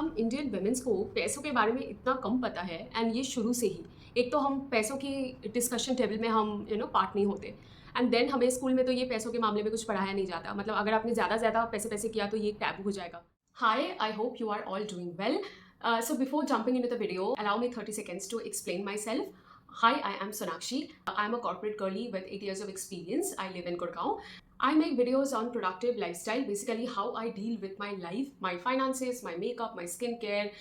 हम Indian women's को पैसों के बारे में इतना कम पता है एंड ये शुरू से ही। एक तो हम पैसों की डिस्कशन टेबल में हम पार्ट नहीं होते एंड देन हमें स्कूल में तो ये पैसों के मामले में कुछ पढ़ाया नहीं जाता। मतलब अगर आपने ज़्यादा पैसे पैसे किया तो ये एक टैबू हो जाएगा। Hi, I hope you are all doing well. So before jumping into the video, allow me 30 seconds to explain myself. Hi, I am Sonakshi. I'm a corporate girly with 8 years of experience. I live in Gurgaon. I make videos on productive lifestyle, basically how I deal with my life, my finances, my makeup, my skincare,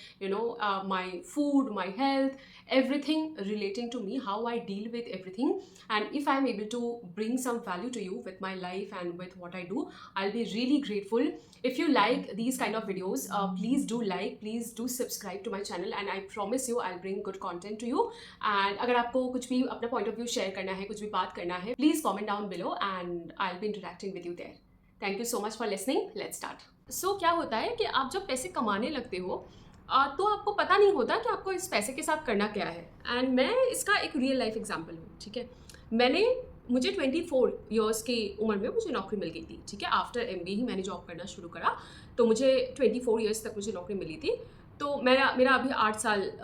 my food, my health, everything relating to me, how I deal with everything. And if I'm able to bring some value to you with my life and with what I do, I'll be really grateful. If you like these kind of videos, please do like, please do subscribe to my channel, and I promise you I'll bring good content to you. And अगर आपको कुछ भी अपना point of view share करना है, कुछ भी बात करना है, please comment down below and I'll be interacting with you there. Thank you so much for listening. Let's start. So क्या होता है कि आप जब पैसे कमाने लगते हो तो आपको पता नहीं होता कि आपको इस पैसे के साथ करना क्या है। एंड मैं इसका एक रियल लाइफ एग्जाम्पल हूँ, ठीक है। मुझे 24 इयर्स की उम्र में मुझे नौकरी मिल गई थी, ठीक है। आफ्टर MBA ही मैंने जॉब करना शुरू करा, तो मुझे 24 इयर्स तक मुझे नौकरी मिली थी। तो मेरा अभी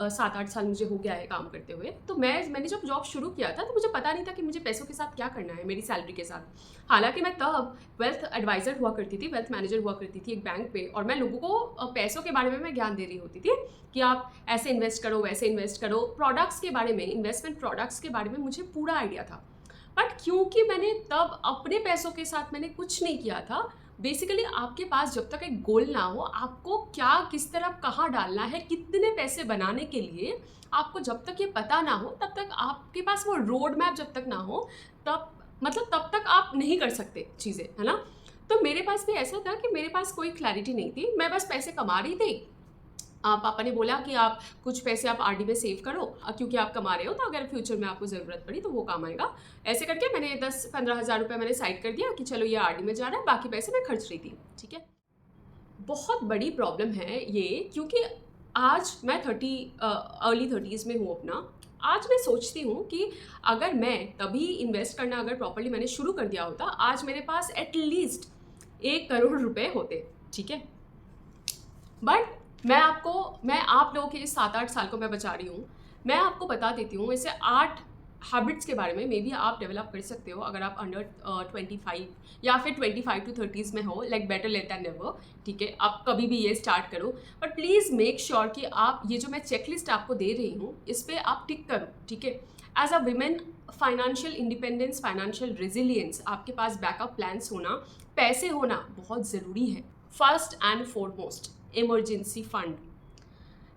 7-8 साल मुझे हो गया है काम करते हुए। तो मैंने जब जॉब शुरू किया था तो मुझे पता नहीं था कि मुझे पैसों के साथ क्या करना है मेरी सैलरी के साथ। हालांकि मैं तब वेल्थ एडवाइज़र हुआ करती थी, वेल्थ मैनेजर हुआ करती थी एक बैंक पे, और मैं लोगों को पैसों के बारे में मैं ज्ञान दे रही होती थी कि आप ऐसे इन्वेस्ट करो, वैसे इन्वेस्ट करो। प्रोडक्ट्स के बारे में, इन्वेस्टमेंट प्रोडक्ट्स के बारे में मुझे पूरा आइडिया था। बट क्योंकि मैंने तब अपने पैसों के साथ मैंने कुछ नहीं किया था, बेसिकली आपके पास जब तक एक गोल ना हो, आपको क्या किस तरफ कहाँ डालना है, कितने पैसे बनाने के लिए, आपको जब तक ये पता ना हो, तब तक आपके पास वो रोड मैप जब तक ना हो, तब तक आप नहीं कर सकते चीज़ें, है ना। तो मेरे पास भी ऐसा था कि मेरे पास कोई क्लैरिटी नहीं थी, मैं बस पैसे कमा रही थी। पापा ने बोला कि आप कुछ पैसे आप RD में सेव करो, क्योंकि आप कमा रहे हो तो अगर फ्यूचर में आपको ज़रूरत पड़ी तो वो काम आएगा। ऐसे करके मैंने 10-15 हज़ार रुपये मैंने साइड कर दिया कि चलो ये RD में जा रहा है, बाकी पैसे मैं खर्च रही थी, ठीक है। बहुत बड़ी प्रॉब्लम है ये, क्योंकि आज मैं अर्ली 30s में हूँ अपना। आज मैं सोचती हूँ कि अगर मैं तभी इन्वेस्ट करना अगर प्रॉपरली मैंने शुरू कर दिया होता, आज मेरे पास एटलीस्ट 1 करोड़ रुपए होते, ठीक है। बट मैं आप लोगों के इस 7-8 साल को मैं बचा रही हूँ। मैं आपको बता देती हूँ ऐसे 8 हैबिट्स के बारे में, मे बी आप डेवलप कर सकते हो अगर आप अंडर 25 या फिर 25 to 30s में हो। Like better late than never, ठीक है। आप कभी भी ये स्टार्ट करो, बट प्लीज़ मेक श्योर कि आप ये जो मैं चेकलिस्ट आपको दे रही हूँ इस पर आप टिक करो, ठीक है। As a women, financial independence, financial resilience, आपके पास बैकअप प्लान्स होना, पैसे होना बहुत ज़रूरी है। First and foremost, emergency fund.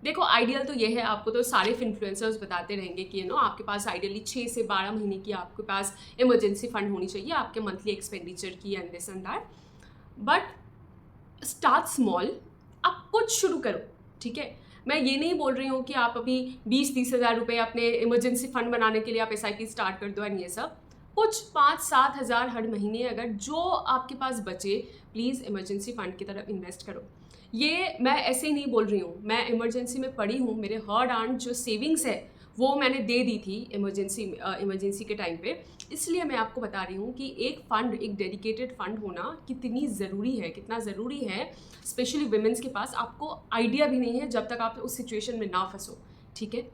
देखो, आइडियल तो ये है, आपको तो सारे इन्फ्लुएंसर्स बताते रहेंगे कि आपके पास आइडियली 6 से 12 महीने की आपके पास इमरजेंसी फंड होनी चाहिए आपके मंथली एक्सपेंडिचर की, and this and that. But start small, आप कुछ शुरू करो, ठीक है। मैं ये नहीं बोल रही हूँ कि आप अभी 20-30 हज़ार रुपये अपने इमरजेंसी फंड बनाने के लिए आप SIP स्टार्ट कर दो एंड ये सब। कुछ 5-7 हज़ार हर महीने अगर जो आपके पास बचे, प्लीज़ इमरजेंसी फंड की तरफ इन्वेस्ट करो। ये मैं ऐसे ही नहीं बोल रही हूँ, मैं इमरजेंसी में पड़ी हूँ। मेरे हर्ड अर्न जो सेविंग्स है वो मैंने दे दी थी इमरजेंसी के टाइम पे। इसलिए मैं आपको बता रही हूँ कि एक फ़ंड, एक डेडिकेटेड फ़ंड होना कितनी ज़रूरी है, कितना ज़रूरी है, स्पेशली वुमेन्स के पास। आपको आइडिया भी नहीं है जब तक आप उस सिचुएशन में ना फंसो, ठीक है।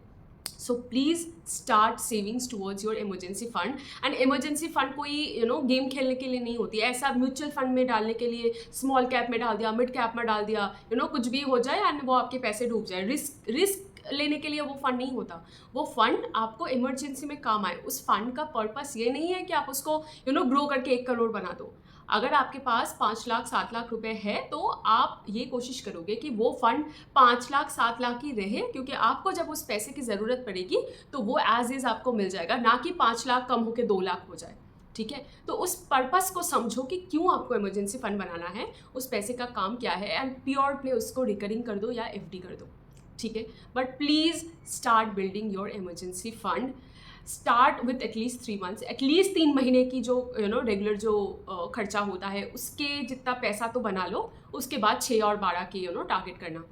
So please start savings towards your emergency fund. And emergency fund कोई गेम खेलने के लिए नहीं होती है। ऐसा म्यूचुअल फंड में डालने के लिए स्मॉल कैप में डाल दिया, मिड कैप में डाल दिया, कुछ भी हो जाए एंड वो आपके पैसे डूब जाए। रिस्क लेने के लिए वो फंड नहीं होता। वो फंड आपको इमरजेंसी में काम आए। उस फंड का पर्पस ये नहीं है कि आप उसको ग्रो करके 1 करोड़ बना दो। अगर आपके पास 5 लाख 7 लाख रुपए है तो आप ये कोशिश करोगे कि वो फंड 5 लाख 7 लाख ही रहे, क्योंकि आपको जब उस पैसे की ज़रूरत पड़ेगी तो वो एज इज़ आपको मिल जाएगा, ना कि 5 लाख कम होकर 2 लाख हो जाए, ठीक है। तो उस पर्पस को समझो कि क्यों आपको इमरजेंसी फंड बनाना है, उस पैसे का काम क्या है, एंड प्योर प्ले उसको रिकरिंग कर दो या FD कर दो, ठीक है। But please start building your emergency fund. Start with at least 3 months, at least 3 महीने की जो रेगुलर जो खर्चा होता है उसके जितना पैसा तो बना लो। उसके बाद 6 और 12 की टारगेट करना।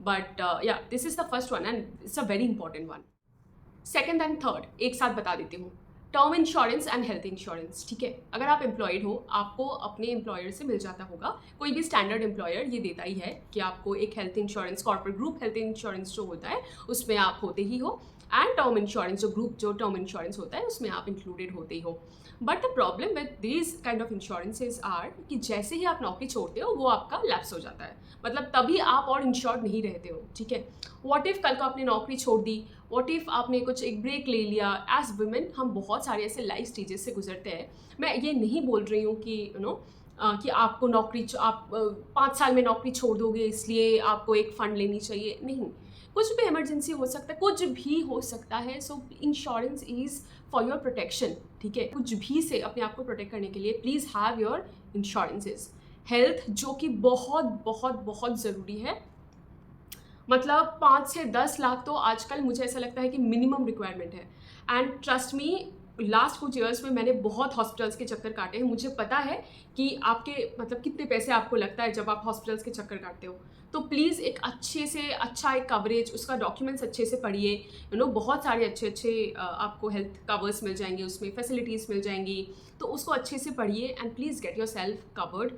बट या this is the first one and it's a very important one. Second and third एक साथ बता देती हूँ। Term insurance and health insurance, ठीक है। अगर आप एम्प्लॉयड हो, आपको अपने एम्प्लॉयर से मिल जाता होगा, कोई भी स्टैंडर्ड एम्प्लॉयर ये देता ही है कि आपको एक health insurance, corporate group health insurance जो होता है उसमें आप होते ही हो, एंड टर्म इंश्योरेंस जो टर्म इंश्योरेंस होता है उसमें आप इंक्लूडेड होते ही हो। But the problem with these kind of insurances are कि जैसे ही आप नौकरी छोड़ते हो वो आपका लैप्स हो जाता है, मतलब तभी आप और इंश्योर्ड नहीं रहते हो, ठीक है। व्हाट इफ़ कल को आपने नौकरी छोड़ दी, व्हाट इफ़ आपने कुछ एक ब्रेक ले लिया। एज वुमेन हम बहुत सारे ऐसे लाइफ स्टेजेस से गुजरते हैं। मैं ये नहीं बोल रही हूँ कि कि आपको आप 5 साल में नौकरी छोड़ दोगे इसलिए आपको एक फ़ंड लेनी चाहिए, नहीं। कुछ भी इमरजेंसी हो सकता है, कुछ भी हो सकता है। सो insurance is for your protection, ठीक है। कुछ भी से अपने आप को प्रोटेक्ट करने के लिए please have your insurances. Health जो कि बहुत बहुत बहुत ज़रूरी है, मतलब 5 से 10 लाख तो आजकल मुझे ऐसा लगता है कि मिनिमम रिक्वायरमेंट है। एंड ट्रस्ट मी, लास्ट कुछ ईयर्स में मैंने बहुत हॉस्पिटल्स के चक्कर काटे हैं। मुझे पता है कि आपके मतलब कितने पैसे आपको लगता है जब आप हॉस्पिटल्स के चक्कर काटते हो। तो प्लीज़ एक अच्छा एक कवरेज, उसका डॉक्यूमेंट्स अच्छे से पढ़िए। बहुत सारे अच्छे आपको हेल्थ कवर्स मिल जाएंगे, उसमें फैसिलिटीज़ मिल जाएंगी, तो उसको अच्छे से पढ़िए and please get your self covered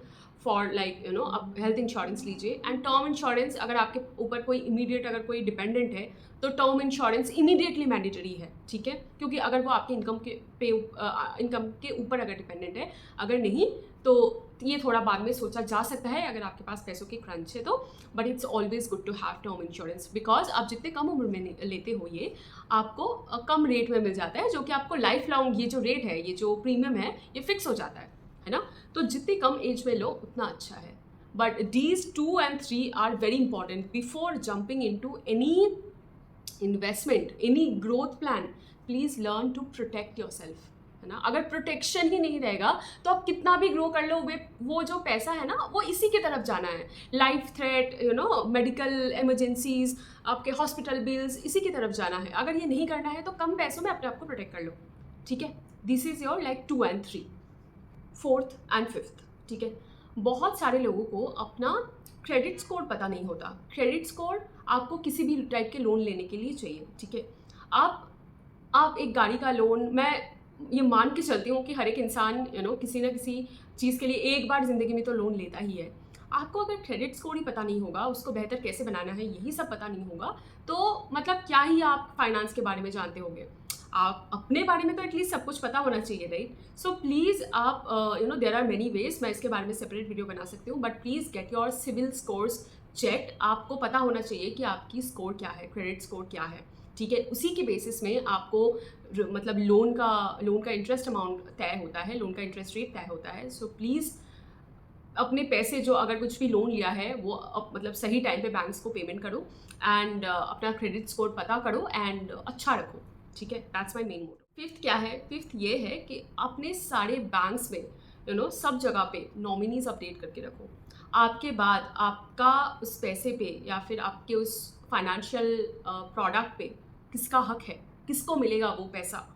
for अब हेल्थ इंश्योरेंस लीजिए। एंड टर्म इंश्योरेंस, अगर आपके ऊपर कोई इमीडिएट अगर कोई डिपेंडेंट है तो टर्म इंश्योरेंस इमीडिएटली मैंडेटरी है, ठीक है। क्योंकि अगर वो आपके इनकम के ऊपर अगर डिपेंडेंट है, अगर नहीं तो ये थोड़ा बाद में सोचा जा सकता है अगर आपके पास पैसों की क्रंच है तो। But it's always good to have term insurance, because आप जितने कम उम्र में लेते हो ये आपको कम रेट में मिल जाता है, जो कि आपको लाइफ लॉन्ग ये जो रेट है, ये जो प्रीमियम है, ये फिक्स हो जाता है ना। तो जितनी कम एज में लो उतना अच्छा है। But these 2 and 3 are very important before jumping into any investment, any growth plan. Please learn to protect yourself, है ना। अगर प्रोटेक्शन ही नहीं रहेगा तो आप कितना भी ग्रो कर लो, वो जो पैसा है ना वो इसी की तरफ जाना है। लाइफ थ्रेट, मेडिकल इमरजेंसीज, आपके हॉस्पिटल बिल्स, इसी की तरफ जाना है। अगर ये नहीं करना है तो कम पैसों में अपने आप को प्रोटेक्ट कर लो, ठीक है। This is your like 2 and 3, 4th and 5th, ठीक है। बहुत सारे लोगों को अपना क्रेडिट स्कोर पता नहीं होता। क्रेडिट स्कोर आपको किसी भी टाइप के लोन लेने के लिए चाहिए, ठीक है। आप एक गाड़ी का लोन, मैं ये मान के चलती हूँ कि हर एक इंसान किसी ना किसी चीज़ के लिए एक बार ज़िंदगी में तो लोन लेता ही है। आपको अगर क्रेडिट स्कोर ही पता नहीं होगा, उसको बेहतर कैसे बनाना है यही सब पता नहीं होगा, तो मतलब क्या ही आप फाइनेंस के बारे में जानते होंगे। आप अपने बारे में तो एटलीस्ट सब कुछ पता होना चाहिए, राइट। सो प्लीज़ आप देयर आर मेनी वेज, मैं इसके बारे में सेपरेट वीडियो बना सकती हूँ, but please get your CIBIL scores check. आपको पता होना चाहिए कि आपकी स्कोर क्या है, क्रेडिट स्कोर क्या है, ठीक है। उसी के बेसिस में आपको मतलब लोन का इंटरेस्ट अमाउंट तय होता है, लोन का इंटरेस्ट रेट तय होता है। सो प्लीज़ अपने पैसे जो अगर कुछ भी लोन लिया है वो मतलब सही टाइम पे बैंक्स को पेमेंट करो, एंड अपना क्रेडिट स्कोर पता करो एंड अच्छा रखो, ठीक है। That's my main motive. 5th क्या है? 5th ये है कि अपने सारे बैंक्स में सब जगह पे नॉमिनीज अपडेट करके रखो। आपके बाद आपका उस पैसे पे या फिर आपके उस फाइनेंशियल प्रोडक्ट पे किसका हक है, किसको मिलेगा वो पैसा।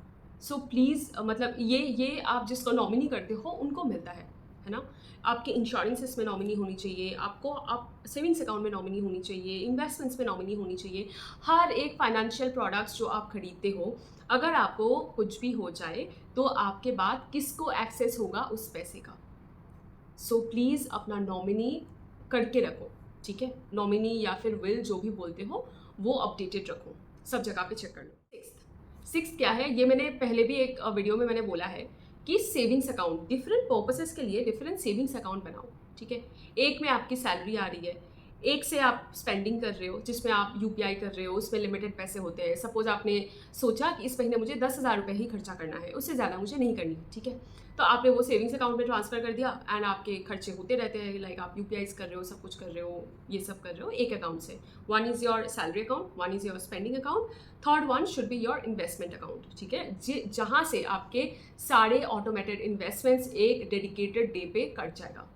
सो प्लीज़ मतलब ये आप जिसको नॉमिनी करते हो उनको मिलता है ना। आपके इंश्योरेंसेस में नॉमिनी होनी चाहिए, आप सेविंग्स अकाउंट में नॉमिनी होनी चाहिए, इन्वेस्टमेंट्स में नॉमिनी होनी चाहिए। हर एक फाइनेंशियल प्रोडक्ट्स जो आप खरीदते हो, अगर आपको कुछ भी हो जाए तो आपके बाद किसको एक्सेस होगा उस पैसे का। सो प्लीज़ अपना नॉमिनी करके रखो, ठीक है। नॉमिनी या फिर विल जो भी बोलते हो वो अपडेटेड रखो, सब जगह पे चेक कर लो। 6th क्या है? ये मैंने पहले भी एक वीडियो में मैंने बोला है कि सेविंग्स अकाउंट, डिफरेंट पर्पसेस के लिए डिफरेंट सेविंग्स अकाउंट बनाओ, ठीक है। एक में आपकी सैलरी आ रही है, एक से आप स्पेंडिंग कर रहे हो जिसमें आप यूपीआई कर रहे हो, उसमें लिमिटेड पैसे होते हैं। सपोज आपने सोचा कि इस महीने मुझे 10,000 रुपये ही खर्चा करना है, उससे ज़्यादा मुझे नहीं करनी, ठीक है। तो आपने वो सेविंग्स अकाउंट में ट्रांसफ़र कर दिया एंड आपके खर्चे होते रहते हैं, लाइक आप यूपीआईज कर रहे हो, सब कुछ कर रहे हो, ये सब कर रहे हो एक अकाउंट से। 1 is your salary account, 1 is your spending account, 3rd one should be your investment account, ठीक है। जहाँ से आपके सारे ऑटोमेटेड इन्वेस्टमेंट्स एक डेडिकेटेड डे पे कट जाएगा।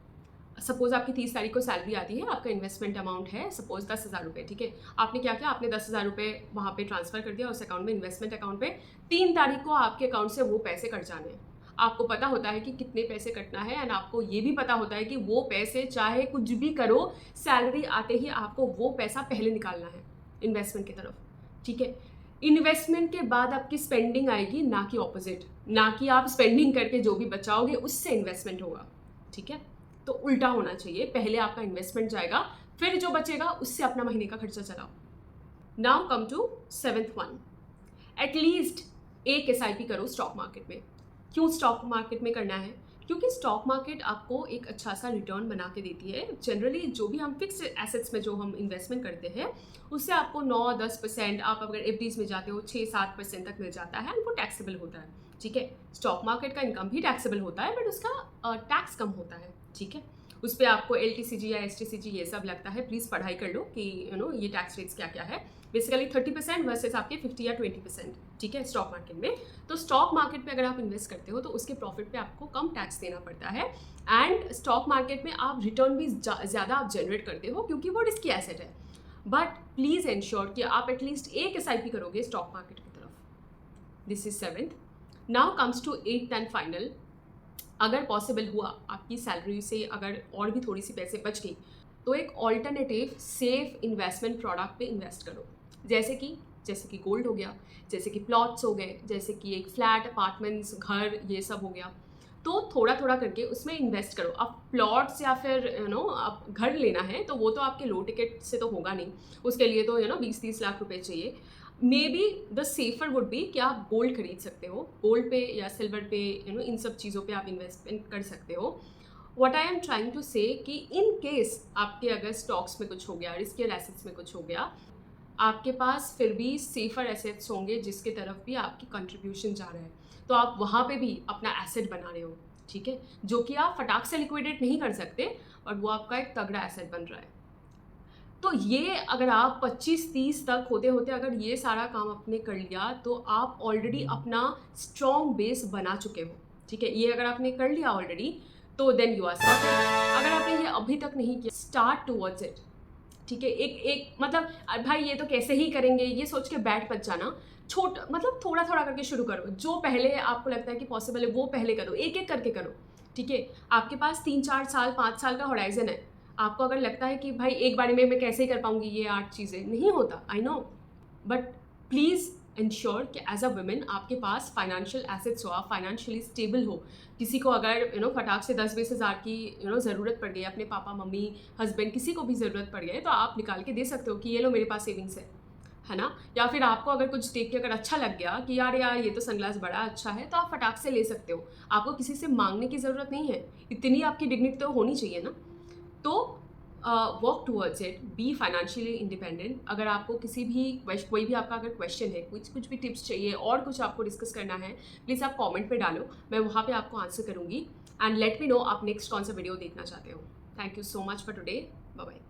सपोज आपकी 30 तारीख को सैलरी आती है, आपका इन्वेस्टमेंट अमाउंट है सपोज 10,000 रुपये, ठीक है। आपने क्या किया, आपने 10,000 रुपये वहाँ पे ट्रांसफ़र कर दिया उस अकाउंट में, इन्वेस्टमेंट अकाउंट पे। 3 तारीख को आपके अकाउंट से वो पैसे कट जाने हैं। आपको पता होता है कि कितने पैसे कटना है, एंड आपको ये भी पता होता है कि वो पैसे चाहे कुछ भी करो, सैलरी आते ही आपको वो पैसा पहले निकालना है इन्वेस्टमेंट की तरफ, ठीक है। इन्वेस्टमेंट के बाद आपकी स्पेंडिंग आएगी, ना कि ऑपोजिट, ना कि आप स्पेंडिंग करके जो भी बचाओगे उससे इन्वेस्टमेंट होगा, ठीक है। तो उल्टा होना चाहिए, पहले आपका इन्वेस्टमेंट जाएगा, फिर जो बचेगा उससे अपना महीने का खर्चा चलाओ। Now come to 7th one, at least एक SIP करो स्टॉक मार्केट में। क्यों स्टॉक मार्केट में करना है? क्योंकि स्टॉक मार्केट आपको एक अच्छा सा रिटर्न बना के देती है। जनरली जो भी हम फिक्स एसेट्स में जो हम इन्वेस्टमेंट करते हैं उससे आपको 9-10%, आप अगर FDs में जाते हो 6-7% तक मिल जाता है, और वो टैक्सेबल होता है, ठीक है। स्टॉक मार्केट का इनकम भी टैक्सेबल होता है, बट उसका टैक्स कम होता है, ठीक है। उस पर आपको LTCG या STCG ये सब लगता है, प्लीज़ पढ़ाई कर लो कि ये टैक्स रेट्स क्या क्या है। बेसिकली 30% वर्सेस आपके 50 या 20%, ठीक है, स्टॉक मार्केट में। तो स्टॉक मार्केट में अगर आप इन्वेस्ट करते हो तो उसके प्रॉफिट पे आपको कम टैक्स देना पड़ता है, एंड स्टॉक मार्केट में आप रिटर्न भी ज़्यादा आप जनरेट करते हो क्योंकि वो रिस्की एसेट है। बट प्लीज़ इंश्योर कि आप एटलीस्ट एक SIP करोगे स्टॉक मार्केट की तरफ। This is 7th। Now comes to 8th and final. अगर पॉसिबल हुआ आपकी सैलरी से अगर और भी थोड़ी सी पैसे बच गई तो एक ऑल्टरनेटिव सेफ इन्वेस्टमेंट प्रोडक्ट पे इन्वेस्ट करो, जैसे कि गोल्ड हो गया, जैसे कि प्लॉट्स हो गए, जैसे कि एक फ्लैट, अपार्टमेंट्स, घर, ये सब हो गया। तो थोड़ा थोड़ा करके उसमें इन्वेस्ट करो। अब प्लॉट्स या फिर आप घर लेना है तो वो तो आपके लो टिकट से तो होगा नहीं, उसके लिए तो 20-30 लाख रुपए चाहिए। May be the safer would be कि आप गोल्ड खरीद सकते हो, गोल्ड पे या सिल्वर पे, इन सब चीज़ों पे आप इन्वेस्टमेंट कर सकते हो। What I am trying to say कि इन केस आपके अगर स्टॉक्स में कुछ हो गया, रिस्कियर एसेट्स में कुछ हो गया, आपके पास फिर भी सेफर एसेट्स होंगे जिसके तरफ भी आपकी कंट्रीब्यूशन जा रहा है, तो आप वहाँ पे भी अपना एसेट बना रहे हो, ठीक है, जो कि आप फटाक से लिक्विडेट नहीं कर सकते, और वो आपका एक तगड़ा एसेट बन रहा है। तो ये अगर आप 25-30 तक होते होते अगर ये सारा काम आपने कर लिया तो आप ऑलरेडी अपना स्ट्रॉन्ग बेस बना चुके हो, ठीक है। ये अगर आपने कर लिया ऑलरेडी तो देन यू आर सॉर्टेड। अगर आपने ये अभी तक नहीं किया, स्टार्ट टुवर्ड्स इट, ठीक है। एक मतलब भाई ये तो कैसे ही करेंगे ये सोच के बैठ मत जाना, मतलब थोड़ा थोड़ा करके शुरू करो। जो पहले आपको लगता है कि पॉसिबल है वो पहले करो, एक एक करके करो, ठीक है। आपके पास 3-4 साल 5 साल का होराइजन है। आपको अगर लगता है कि भाई एक बारी में मैं कैसे ही कर पाऊंगी ये 8 चीज़ें, नहीं होता, I know, but please ensure कि एज अ वुमेन आपके पास फाइनेंशियल एसेट्स हो, आप फाइनेंशियली स्टेबल हो। किसी को अगर फटाक से 10-20 हज़ार की ज़रूरत पड़ गई, अपने पापा मम्मी हस्बैंड किसी को भी ज़रूरत पड़ गई, तो आप निकाल के दे सकते हो कि ये लो मेरे पास सेविंग्स है ना। या फिर आपको अगर कुछ देख के अगर अच्छा लग गया कि यार ये तो सनग्लास बड़ा अच्छा है, तो आप फटाक से ले सकते हो। आपको किसी से मांगने की ज़रूरत नहीं है, इतनी आपकी डिग्निटी तो होनी चाहिए ना। तो work towards it, be financially independent. अगर आपको कोई भी आपका अगर क्वेश्चन है, कुछ भी टिप्स चाहिए और कुछ आपको डिस्कस करना है, प्लीज़ आप कमेंट पे डालो, मैं वहाँ पे आपको आंसर करूँगी। एंड लेट मी नो आप नेक्स्ट कौन सा वीडियो देखना चाहते हो। Thank you so much for today, bye bye.